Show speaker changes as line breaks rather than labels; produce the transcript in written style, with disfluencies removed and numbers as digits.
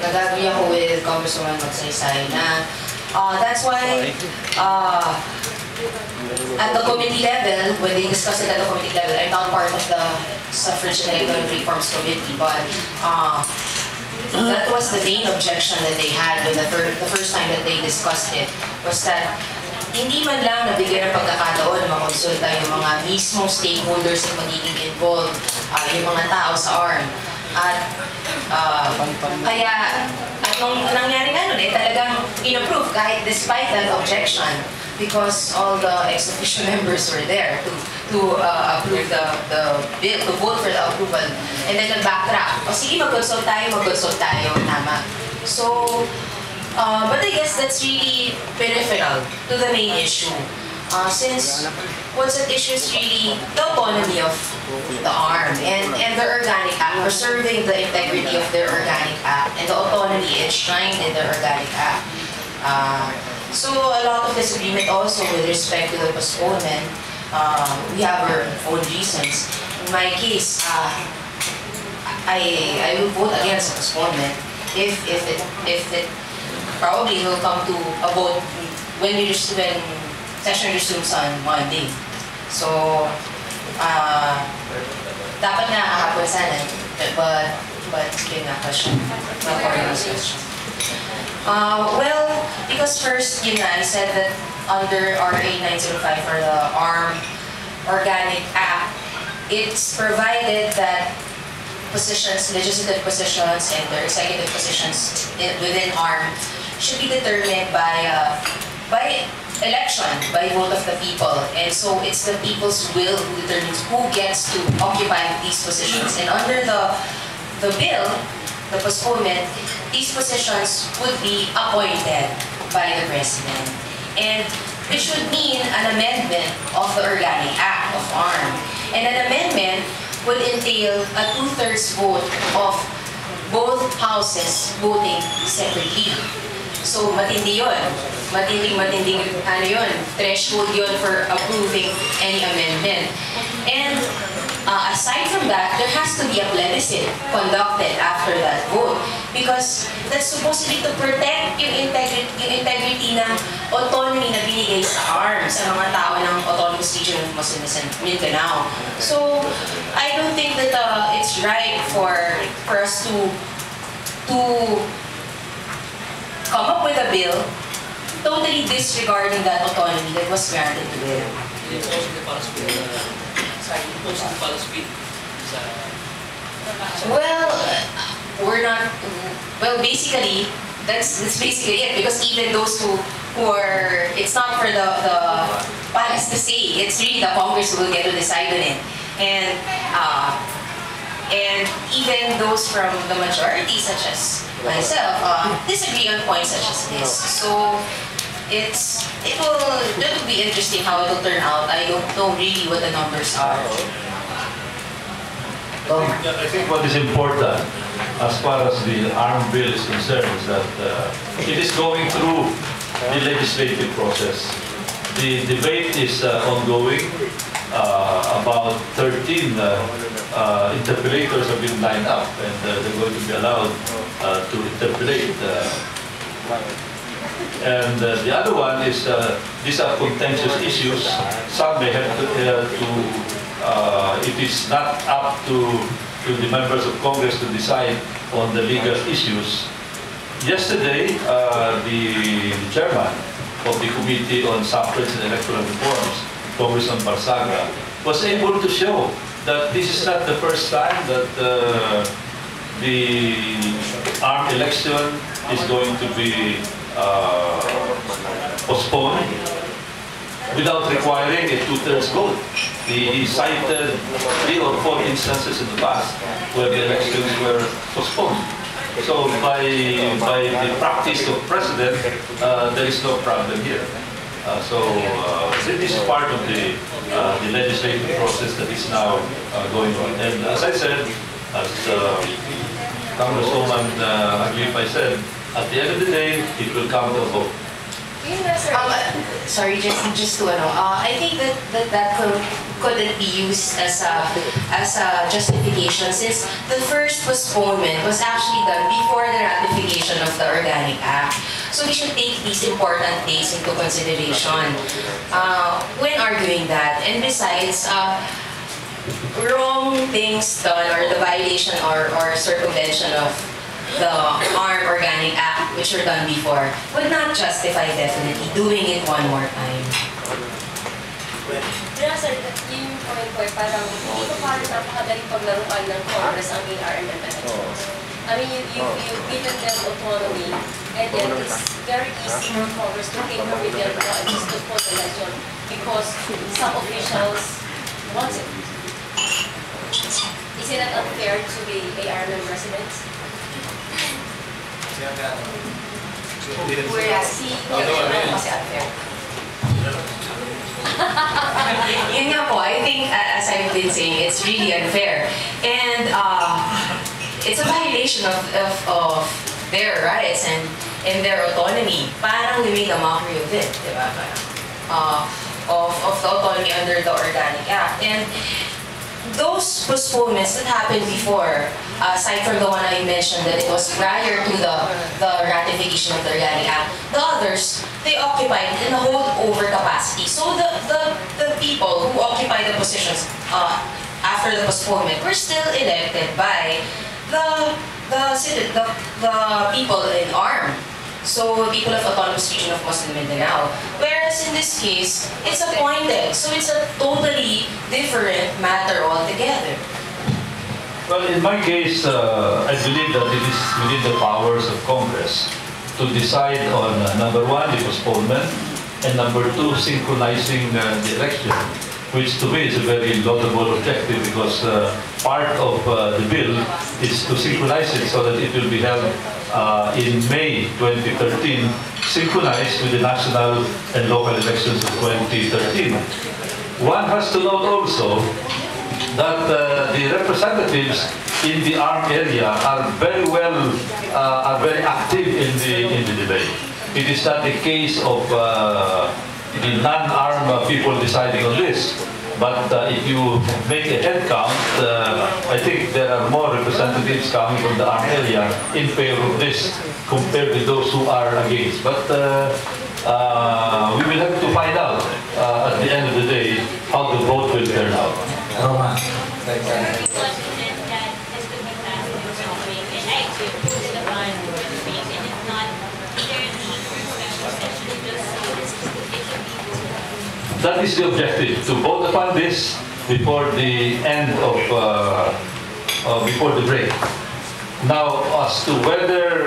nag-agree ako with Congresswoman Magsaysay na that's why at the committee level, when they discuss it at the committee level, I'm not part of the Suffrage and Electoral Reforms Committee, but that was the main objection that they had when the first time that they discussed it, was that hindi man lang nabigyan ng pagkakataon na makonsulta yung mga mismong stakeholders na magiging involved, yung mga tao sa ARM. At kaya, at nung nangyari nga nun talagang in-approve kahit despite that objection, because all the ex-officio members were there to approve the bill, to vote for the approval. And then nag-backtrack. O sige, mag-consult tayo, tama. So, but I guess that's really peripheral to the main issue. Since what's at issue is really the autonomy of the ARM and their organic act, preserving the integrity of their organic act and the autonomy enshrined in their organic act. So a lot of disagreement also with respect to the postponement. We have our own reasons. In my case, I will vote against postponement if it probably will come to a vote when session resumes on Monday. So, dapat na kahapon sana, but yun nga question, question. Well, because first, yun nga, I said that under RA 905 for the ARM Organic Act, it's provided that positions, legislative positions and their executive positions within ARM should be determined by election, by vote of the people. And so it's the people's will who determines who gets to occupy these positions. And under the bill, the postponement, these positions would be appointed by the President. And it should mean an amendment of the Organic Act of ARM. And an amendment would entail a 2/3 vote of both houses voting separately. So matindi yun. Matinding ano yun, threshold yun for approving any amendment. And aside from that, there has to be a plebiscite conducted after that vote because that's supposedly to protect yung integrity ng autonomy na binigay sa ARM sa mga tao ng Autonomous Region of Mindanao. So I don't think that it's right for us to come up with a bill totally disregarding that autonomy that was granted to them. Well, we're not. Well, basically, that's basically it. Because even those who are, it's not for the palace to say. It's really the Congress who will get to decide on it. And even those from the majority, such as myself, disagree on points such as this. So it will be interesting how it will turn out. I don't know really what the numbers are.
I think what is important as far as the ARM bill is concerned is that it is going through the legislative process. The debate is ongoing. About 13 interpellators have been lined up and they're going to be allowed to interpolate. And the other one is, these are contentious issues. Some may have to it is not up to the members of Congress to decide on the legal issues. Yesterday, the chairman of the Committee on Suffrage and Electoral Reforms, Congressman Barsaga, was able to show that this is not the first time that the ARM election is going to be postponed without requiring a 2/3 vote. He cited 3 or 4 instances in the past where the elections were postponed. So by the practice of President, there is no problem here. This is part of the legislative process that is now going on. And as I said, as Congresswoman Aglipay said, at the end of the day, it will come to a vote.
Sorry, just to I think that couldn't be used as a justification since the first postponement was actually done before the ratification provision of the Organic Act. So we should take these important days into consideration when arguing that. And besides, wrong things done or the violation or circumvention of the ARMM Organic Act, which were done before, would not justify definitely doing it one more time.
Pero sir, yung point ko parang hindi ko parang napakadaling paglaruan ng Congress ang ARMM elections. I mean, you've given them autonomy, and then it's very easy for Congress to take over their and just to put election because some officials want it. Is it not unfair to the ARMM residents?
Whereas kasi unfair. Yun nga po, I think, as I've been saying, it's really unfair. And it's a violation of their rights and their autonomy. Parang we made a mockery of it, di ba? Of the autonomy under the Organic Act. And those postponements that happened before, aside from the one I mentioned that it was prior to the ratification of the Organic Act, the others, they occupied in a holdover capacity. So the people who occupy the positions after the postponement were still elected by the people in ARMM. So, people of Autonomous Region of Muslim Mindanao. Whereas in this case, it's appointed. So, it's a totally different matter altogether.
Well, in my case, I believe that it is within the powers of Congress to decide on number one, the postponement, and number two, synchronizing the election, which to me is a very laudable objective because part of the bill is to synchronize it so that it will be held in May 2013, synchronized with the national and local elections of 2013. One has to note also that the representatives in the ARMM area are very active in the debate. It is not the case of the non-ARMM people deciding on this. But if you make a head count, I think there are more representatives coming from the ARMM area in favor of this compared with those who are against. But we will have to find out at the end of the day how the vote will turn out.
Roma.
That is the objective, to vote upon this before the end of, before the break. Now, as to whether